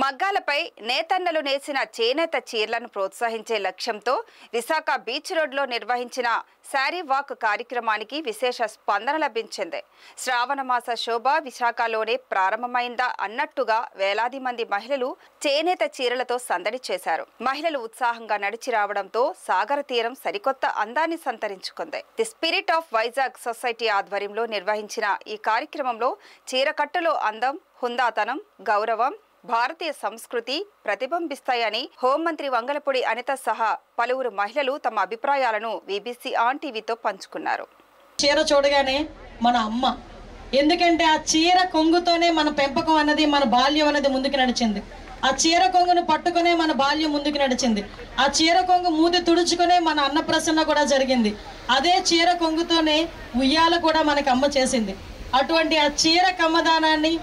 మగ్గాలపై నేతన్నలు నేసిన చేనేత చీరలను ప్రోత్సహించే లక్ష్యంతో విశాఖ బీచ్ రోడ్లో నిర్వహించిన శారీ వాక్ కార్యక్రమానికి విశేష స్పందన లభించింది. శ్రావణ మాస శోభ విశాఖలోనే ప్రారంభమైందా అన్నట్టుగా వేలాది మంది మహిళలు చేనేత చీరలతో సందడి చేశారు. మహిళలు ఉత్సాహంగా నడిచి రావడంతో సాగర తీరం సరికొత్త అందాన్ని సంతరించుకుంది. The spirit of Vizag society ఆధ్వర్యంలో నిర్వహించిన ఈ కార్యక్రమంలో చీరకట్టులో అందం, హుందాతనం, గౌరవం, భారతీయ సంస్కృతి ప్రతిబింబిస్తాయని హోంమంత్రి వంగలపూడి అనిత సహా పలువురు మహిళలు తమ అభిప్రాయాలను వీబీసీ ఆన్ టీవీతో పంచుకున్నారు. చీర చూడగానే మన అమ్మ, ఎందుకంటే ఆ చీర కొంగుతోనే మన పెంపకం అన్నది, మన బాల్యం అనేది ముందుకు నడిచింది. ఆ చీర కొంగును పట్టుకునే మన బాల్యం ముందుకు నడిచింది. ఆ చీర కొంగు మూతి తుడుచుకునే మన అన్నప్రసన్న కూడా జరిగింది. అదే చీర కొంగుతోనే ఉయ్యాల కూడా మనకు అమ్మ చేసింది. అటువంటి ఆ చీర కమ్మదానాన్ని,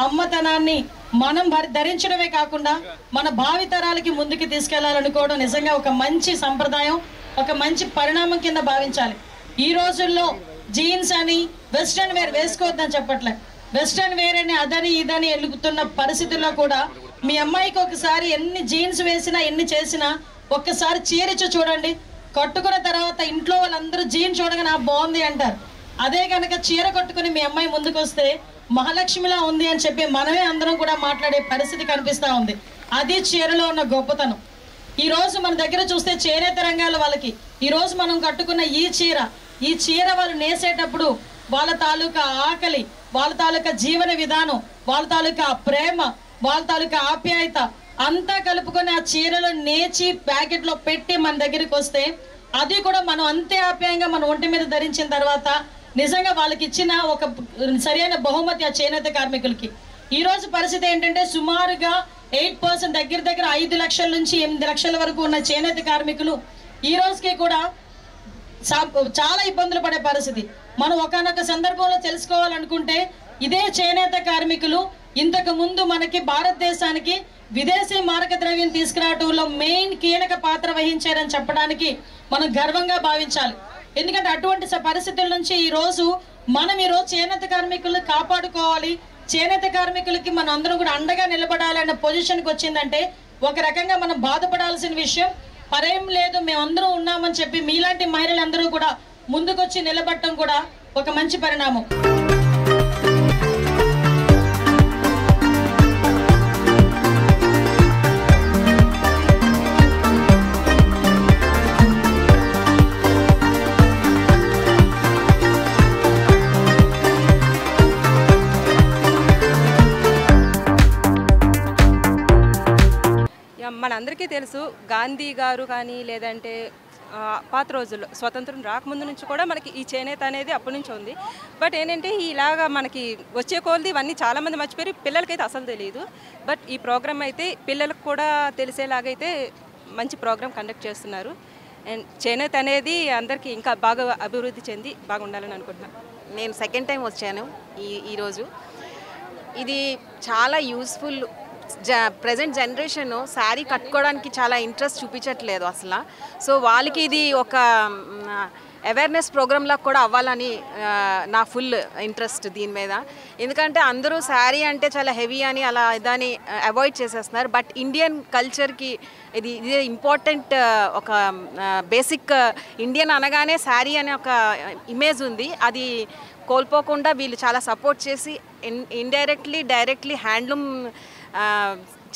అమ్మతనాన్ని మనం ధరించడమే కాకుండా మన భావితరాలకి ముందుకు తీసుకెళ్లాలనుకోవడం నిజంగా ఒక మంచి సంప్రదాయం, ఒక మంచి పరిణామం కింద భావించాలి. ఈ రోజుల్లో జీన్స్ అని వెస్ట్రన్ వేర్ వేసుకోవద్దని చెప్పట్లే. వెస్ట్రన్ వేర్ అని అదని ఇదని ఎలుగుతున్న పరిస్థితుల్లో కూడా మీ అమ్మాయికి ఒకసారి ఎన్ని జీన్స్ వేసినా ఎన్ని చేసినా ఒక్కసారి చీరిచ్చి చూడండి. కట్టుకున్న తర్వాత ఇంట్లో వాళ్ళందరూ జీన్స్ చూడగానే బాగుంది అంటారు. అదే కనుక చీర కట్టుకుని మీ అమ్మాయి ముందుకు వస్తే మహాలక్ష్మిలా ఉంది అని చెప్పి మనమే అందరం కూడా మాట్లాడే పరిస్థితి కనిపిస్తూ ఉంది. అది చీరలో ఉన్న గొప్పతనం. ఈ రోజు మన దగ్గర చూస్తే చేనేత రంగాల వాళ్ళకి ఈ రోజు మనం కట్టుకున్న ఈ చీర వాళ్ళు నేసేటప్పుడు వాళ్ళ తాలూకా ఆకలి, వాళ్ళ తాలూకా జీవన విధానం, వాళ్ళ తాలూకా ప్రేమ, వాళ్ళ తాలూకా ఆప్యాయత అంతా కలుపుకొని ఆ చీరలో నేచి ప్యాకెట్లో పెట్టి మన దగ్గరికి వస్తే అది కూడా మనం అంతే ఆప్యాయంగా మన ఒంటి మీద ధరించిన తర్వాత నిజంగా వాళ్ళకి ఇచ్చిన ఒక సరైన బహుమతి ఆ చేనేత కార్మికులకి. ఈ రోజు పరిస్థితి ఏంటంటే సుమారుగా 8% దగ్గర 5 లక్షల నుంచి 8 లక్షల వరకు ఉన్న చేనేత కార్మికులు ఈ రోజుకి కూడా చాలా ఇబ్బందులు పడే పరిస్థితి. మనం ఒకానొక సందర్భంలో తెలుసుకోవాలనుకుంటే ఇదే చేనేత కార్మికులు ఇంతకు ముందు మనకి భారతదేశానికి విదేశీ మారక ద్రవ్యం తీసుకురావడంలో మెయిన్ కీలక పాత్ర వహించారని చెప్పడానికి మనం గర్వంగా భావించాలి. ఎందుకంటే అటువంటి పరిస్థితుల నుంచి ఈ రోజు చేనేత కార్మికులను కాపాడుకోవాలి, చేనేత కార్మికులకి మనం అందరం కూడా అండగా నిలబడాలన్న పొజిషన్కి వచ్చిందంటే ఒక రకంగా మనం బాధపడాల్సిన విషయం పరేం లేదు. మేమందరం ఉన్నామని చెప్పి మీలాంటి మహిళలందరూ కూడా ముందుకొచ్చి నిలబడటం కూడా ఒక మంచి పరిణామం. మనందరికీ తెలుసు గాంధీ గారు కానీ లేదంటే పాత రోజుల్లో స్వతంత్రం రాకముందు నుంచి కూడా మనకి ఈ చేనేత అనేది అప్పటి నుంచి ఉంది. బట్ ఏంటంటే ఇలాగా మనకి వచ్చే కొలది ఇవన్నీ చాలామంది మర్చిపోయి పిల్లలకైతే అసలు తెలియదు. బట్ ఈ ప్రోగ్రామ్ అయితే పిల్లలకు కూడా తెలిసేలాగైతే మంచి ప్రోగ్రామ్ కండక్ట్ చేస్తున్నారు. అండ్ చేనేత అనేది అందరికీ ఇంకా బాగా అభివృద్ధి చెంది బాగుండాలని అనుకుంటున్నాను. నేను సెకండ్ టైం వచ్చాను ఈరోజు. ఇది చాలా యూస్ఫుల్. ప్రజెంట్ జనరేషన్ శారీ కట్టుకోవడానికి చాలా ఇంట్రెస్ట్ చూపించట్లేదు అసలు. సో వాళ్ళకి ఇది ఒక అవేర్నెస్ ప్రోగ్రామ్లా కూడా అవ్వాలని నా ఫుల్ ఇంట్రెస్ట్ దీని మీద. ఎందుకంటే అందరూ శారీ అంటే చాలా హెవీ అని అలా దాన్ని అవాయిడ్ చేసేస్తున్నారు. బట్ ఇండియన్ కల్చర్కి ఇది ఇంపార్టెంట్. ఒక బేసిక్ ఇండియన్ అనగానే శారీ అనే ఒక ఇమేజ్ ఉంది. అది కోల్పోకుండా వీళ్ళు చాలా సపోర్ట్ చేసి ఇండైరెక్ట్లీ డైరెక్ట్లీ హ్యాండ్లూమ్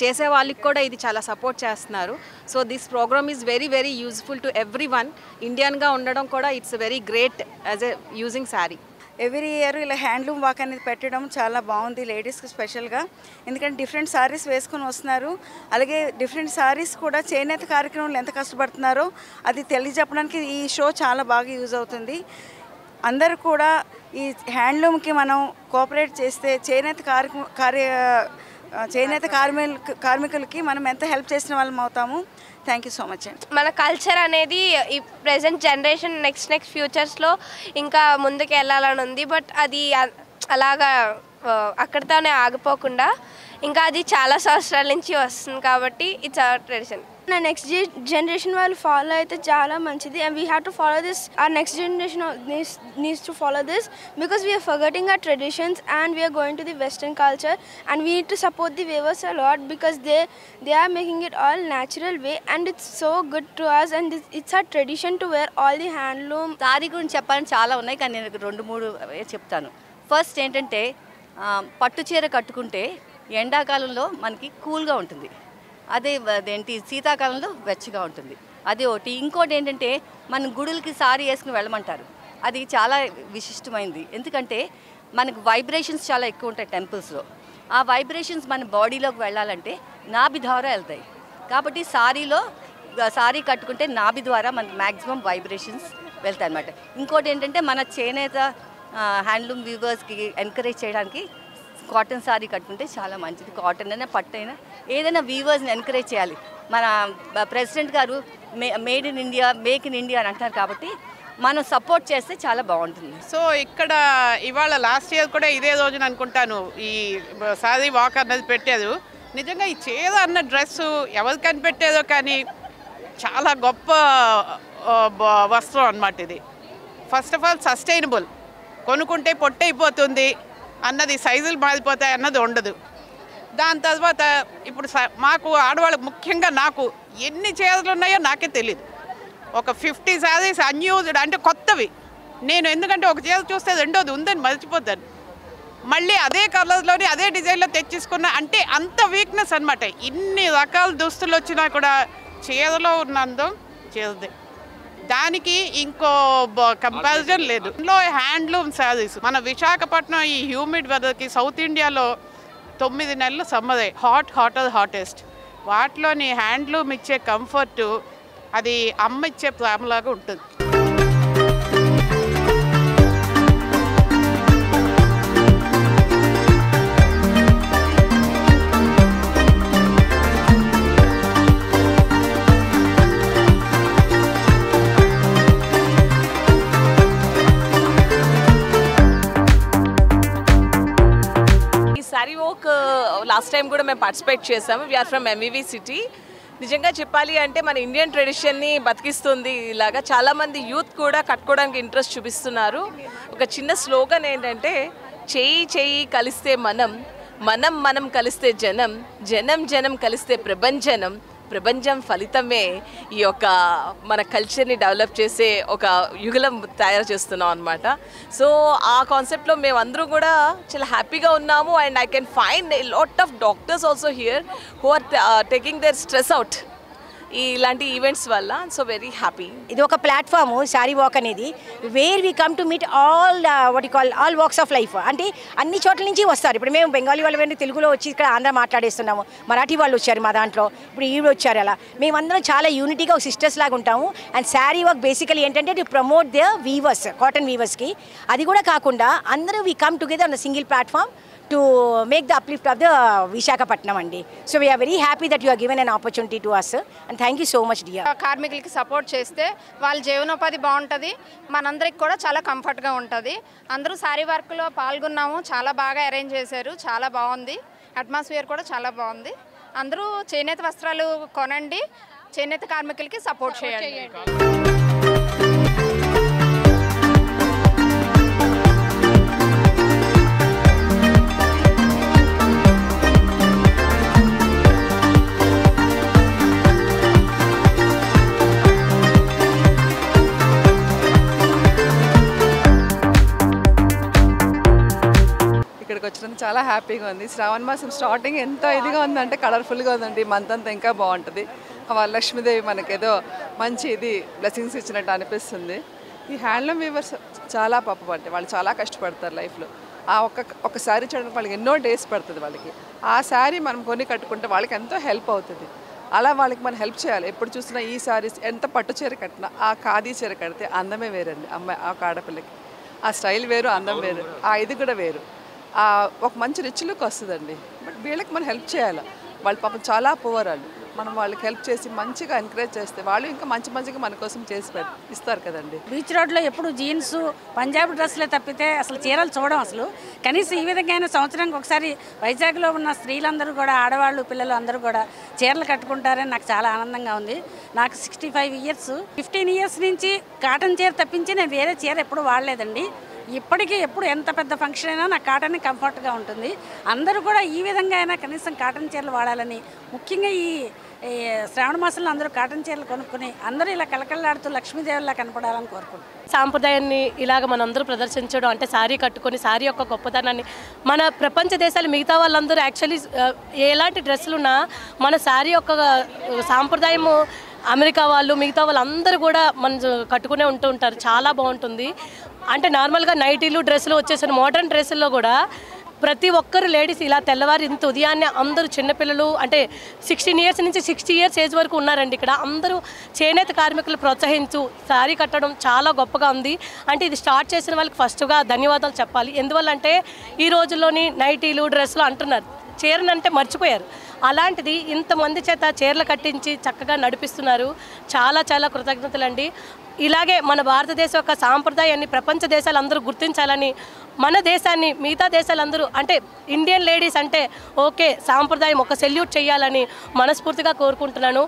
చేసే వాళ్ళకి కూడా ఇది చాలా సపోర్ట్ చేస్తున్నారు. So this program is very very useful to everyone. ఇండియన్గా ఉండడం కూడా it's very great as a using sari. Every year ఇలా హ్యాండ్లూమ్ వాక్ అనేది పెట్టడం చాలా బాగుంది లేడీస్కి స్పెషల్గా. ఎందుకంటే డిఫరెంట్ శారీస్ వేసుకొని వస్తున్నారు. అలాగే డిఫరెంట్ శారీస్ కూడా చేనేత కార్యక్రమంలో ఎంత కష్టపడుతున్నారో అది తెలియజెప్పడానికి ఈ షో చాలా బాగా యూజ్ అవుతుంది. అందరూ కూడా ఈ హ్యాండ్లూమ్కి మనం కోఆపరేట్ చేస్తే చేనేత కార్మికులకి మనం ఎంత హెల్ప్ చేసిన వాళ్ళం అవుతాము. థ్యాంక్ యూ సో మచ్ అండి. మన కల్చర్ అనేది ఈ ప్రెజెంట్ జనరేషన్ నెక్స్ట్ ఫ్యూచర్స్లో ఇంకా ముందుకు వెళ్ళాలని ఉంది. బట్ అది అలాగా అక్కడితోనే ఆగిపోకుండా ఇంకా అది చాలా సంవత్సరాల నుంచి వస్తుంది కాబట్టి ఇట్స్ అవర్ ట్రెడిషన్. నా నెక్స్ట్ జనరేషన్ వాళ్ళు ఫాలో అయితే చాలా మంచిది and we have to follow this our next generation needs to follow this because we're forgetting our traditions and we're going to the western culture and we need to support the weavers a lot because they are making it all natural way and it's so good to us and it's our tradition to wear all the handloom. Sorry గురించి చెప్పాలని చాలా ఉన్నాయి కానీ నేను 2-3 చెప్తాను. First ఏంటంటే పట్టు చీర కట్టుకుంటే ఎండాకాలంలో మనకి కూల్గా ఉంటుంది, అదేంటి శీతాకాలంలో వెచ్చగా ఉంటుంది, అది ఒకటి. ఇంకోటి ఏంటంటే మన గుడులకి సారీ వేసుకుని వెళ్ళమంటారు, అది చాలా విశిష్టమైంది. ఎందుకంటే మనకు వైబ్రేషన్స్ చాలా ఎక్కువ ఉంటాయి టెంపుల్స్లో. ఆ వైబ్రేషన్స్ మన బాడీలోకి వెళ్ళాలంటే నాభి ద్వారా వెళ్తాయి. కాబట్టి సారీ కట్టుకుంటే నాభి ద్వారా మనకు మ్యాక్సిమం వైబ్రేషన్స్ వెళ్తాయి అన్నమాట. ఇంకోటి ఏంటంటే మన చేనేత హ్యాండ్లూమ్ వీవర్స్కి ఎంకరేజ్ చేయడానికి కాటన్ సారీ కట్టుకుంటే చాలా మంచిది. కాటన్ అయినా పట్టు అయినా ఏదైనా వీవర్స్ని ఎంకరేజ్ చేయాలి. మన ప్రెసిడెంట్ గారు made in India, make in India అని అంటారు, కాబట్టి మనం సపోర్ట్ చేస్తే చాలా బాగుంటుంది. సో ఇక్కడ ఇవాళ లాస్ట్ ఇయర్ కూడా ఇదే రోజున అనుకుంటాను ఈ సారీ వాక్ అన్నది పెట్టారు. నిజంగా ఈ చీర అన్న డ్రెస్సు ఎవరు కనిపెట్టేదో కానీ చాలా గొప్ప వస్త్రం అన్నమాట ఇది. ఫస్ట్ ఆఫ్ ఆల్ సస్టైనబుల్, కొనుక్కుంటే పొట్టయిపోతుంది అన్నది, సైజులు మారిపోతాయి అన్నది ఉండదు. దాని తర్వాత ఇప్పుడు మాకు ఆడవాళ్ళకి ముఖ్యంగా నాకు ఎన్ని చీరలు ఉన్నాయో నాకే తెలియదు. ఒక 50 శారీస్ అన్యూజ్డ్ అంటే కొత్తవి. నేను ఎందుకంటే ఒక చీర చూస్తే రెండోది ఉందని మర్చిపోతాను, మళ్ళీ అదే కలర్లోని అదే డిజైన్లో తెచ్చేసుకున్నా అంటే అంత వీక్నెస్ అనమాట. ఇన్ని రకాల దుస్తులు వచ్చినా కూడా చీరలో ఉన్నందం చీరదే, దానికి ఇంకో కంపారిజన్ లేదు. ఇందులో హ్యాండ్లూమ్ శారీస్ మన విశాఖపట్నం ఈ హ్యూమిడ్ వెదర్కి సౌత్ ఇండియాలో 9 నెలలు సమ్మరే, హాటెస్ట్. వాటిలోని హ్యాండ్లూమ్ ఇచ్చే కంఫర్టు అది అమ్మ ఇచ్చే ప్రేమలాగా ఉంటుంది. సారీ వాక్ లాస్ట్ టైం కూడా మేము పార్టిసిపేట్ చేసాము. We're from MVV city. నిజంగా చెప్పాలి అంటే మన ఇండియన్ ట్రెడిషన్ని బతికిస్తుంది. ఇలాగా చాలామంది యూత్ కూడా కట్టుకోవడానికి ఇంట్రెస్ట్ చూపిస్తున్నారు. ఒక చిన్న స్లోగన్ ఏంటంటే చెయ్యి చెయ్యి కలిస్తే మనం కలిస్తే జనం కలిస్తే ప్రపంచం ఫలితమే ఈ యొక్క మన కల్చర్ని డెవలప్ చేసే ఒక యుగలం తయారు చేస్తున్నాం అనమాట. సో ఆ కాన్సెప్ట్లో మేము అందరూ కూడా చాలా హ్యాపీగా ఉన్నాము. And I can find a lot of doctors also here who are taking their stress out ఇలాంటి ఈవెంట్స్ వల్ల. So very happy. ఇది ఒక ప్లాట్ఫామ్ సారీ వాక్ అనేది, where we come to meet all walks of life. అంటే అన్ని చోట్ల నుంచి వస్తారు. ఇప్పుడు మేము బెంగాలీ వాళ్ళు తెలుగులో వచ్చి ఇక్కడ ఆంధ్ర మాట్లాడేస్తున్నాము, మరాఠీ వాళ్ళు వచ్చారు మా దాంట్లో, ఇప్పుడు ఈవిడ వచ్చారు. అలా మేమందరం చాలా యూనిటీగా ఒక సిస్టర్స్ లాగా ఉంటాము. అండ్ శారీ వాక్ బేసికలీ ఏంటంటే to promote the weavers, cotton వీవర్స్కి. అది కూడా కాకుండా అందరూ we come together on the single platform to make the uplift of the Visakhapatnam andi. So we are very happy that you are given an opportunity to us and thank you so much dear. కార్మికులకి support చేస్తే వాళ్ళ జీవనోపాధి బాగుంటుంది, మనందరికి కూడా చాలా కంఫర్ట్గా ఉంటుంది. అందరూ సారీ వర్క్లో పాల్గొన్నాము, చాలా బాగా అరేంజ్ చేశారు, చాలా బాగుంది. అట్మాస్ఫియర్ కూడా చాలా బాగుంది. అందరూ చేనేత వస్త్రాలు కొనండి, చేనేత కార్మికులకి సపోర్ట్ చేయండి. ఇక్కడికి వచ్చినందుకు చాలా హ్యాపీగా ఉంది. శ్రావణ మాసం స్టార్టింగ్ ఎంత ఇదిగా ఉందంటే కలర్ఫుల్గా ఉందండి. మంత్ అంతా ఇంకా బాగుంటుంది. లక్ష్మీదేవి మనకేదో మంచి ఇది బ్లెస్సింగ్స్ ఇచ్చినట్టు అనిపిస్తుంది. ఈ హ్యాండ్లూమ్ వీవర్స్ చాలా పాపం అంటే వాళ్ళు చాలా కష్టపడతారు లైఫ్లో. ఆ ఒక శారీ చేయడానికి వాళ్ళకి ఎన్నో డేస్ పడుతుంది. వాళ్ళకి ఆ శారీ మనం కొని కట్టుకుంటే వాళ్ళకి ఎంతో హెల్ప్ అవుతుంది. అలా వాళ్ళకి మనం హెల్ప్ చేయాలి. ఎప్పుడు చూసినా ఈ శారీస్ ఎంత పట్టు చీర కట్టినా ఆ ఖాదీ చీర కడితే అందమే వేరండి. ఆ ఆడపిల్లకి ఆ స్టైల్ వేరు, అందం వేరు, ఆ ఇది కూడా వేరు. ఒక మంచి రిచ్ లుక్ వస్తుందండి. బట్ వీళ్ళకి మనం హెల్ప్ చేయాలి. వాళ్ళు పాపం చాలా పువర్ వాళ్ళు. మనం వాళ్ళకి హెల్ప్ చేసి మంచిగా ఎంకరేజ్ చేస్తే వాళ్ళు ఇంకా మంచిగా మన కోసం చేసి ఇస్తారు కదండి. బీచ్ రోడ్లో ఎప్పుడు జీన్స్ పంజాబీ డ్రెస్సులే తప్పితే అసలు చీరలు చూడడం అసలు. కనీసం ఈ విధంగా సంవత్సరానికి ఒకసారి వైజాగ్లో ఉన్న స్త్రీలందరూ కూడా, ఆడవాళ్ళు పిల్లలు అందరూ కూడా చీరలు కట్టుకుంటారని నాకు చాలా ఆనందంగా ఉంది. నాకు 65 ఇయర్స్, 15 ఇయర్స్ నుంచి కాటన్ చీర తప్పించి నేను వేరే చీర ఎప్పుడు వాడలేదండి. ఇప్పటికీ ఎప్పుడు ఎంత పెద్ద ఫంక్షన్ అయినా నాకు కాటన్ కంఫర్ట్గా ఉంటుంది. అందరూ కూడా ఈ విధంగా అయినా కనీసం కాటన్ చీరలు వాడాలని, ముఖ్యంగా ఈ శ్రావణ మాసంలో అందరూ కాటన్ చీరలు కొనుక్కొని అందరూ ఇలా కలకలలాడుతూ లక్ష్మీదేవిలా కనపడాలని కోరుకుంటున్నాను. సాంప్రదాయాన్ని ఇలాగ మనందరూ ప్రదర్శించడం అంటే శారీ కట్టుకొని శారీ యొక్క గొప్పతనాన్ని మన ప్రపంచ దేశాలు మిగతా వాళ్ళందరూ యాక్చువల్లీ ఎలాంటి డ్రెస్సులున్నా మన శారీ యొక్క సాంప్రదాయము అమెరికా వాళ్ళు మిగతా వాళ్ళందరూ కూడా మన కట్టుకునే ఉంటూ ఉంటారు. చాలా బాగుంటుంది. అంటే నార్మల్గా నైటీలు డ్రెస్సులు వచ్చేసిన మోడర్న్ డ్రెస్సుల్లో కూడా ప్రతి ఒక్కరు లేడీస్ ఇలా తెల్లవారి ఇంత ఉదయాన్నే అందరూ చిన్నపిల్లలు అంటే 16 ఇయర్స్ నుంచి 60 ఇయర్స్ ఏజ్ వరకు ఉన్నారండి ఇక్కడ. అందరూ చేనేత కార్మికులు ప్రోత్సహించు శారీ కట్టడం చాలా గొప్పగా ఉంది. అంటే ఇది స్టార్ట్ చేసిన వాళ్ళకి ఫస్ట్గా ధన్యవాదాలు చెప్పాలి. ఎందువల్లంటే ఈ రోజుల్లోని నైటీలు డ్రెస్సులు అంటున్నారు, చీరనంటే మర్చిపోయారు. అలాంటిది ఇంతమంది చేత చీరలు కట్టించి చక్కగా నడిపిస్తున్నారు. చాలా చాలా కృతజ్ఞతలండి. ఇలాగే మన భారతదేశం యొక్క సాంప్రదాయాన్ని ప్రపంచ దేశాలు అందరూ గుర్తించాలని, మన దేశాన్ని మిగతా దేశాలందరూ అంటే ఇండియన్ లేడీస్ అంటే ఓకే సాంప్రదాయం ఒక సెల్యూట్ చేయాలని మనస్ఫూర్తిగా కోరుకుంటున్నాను.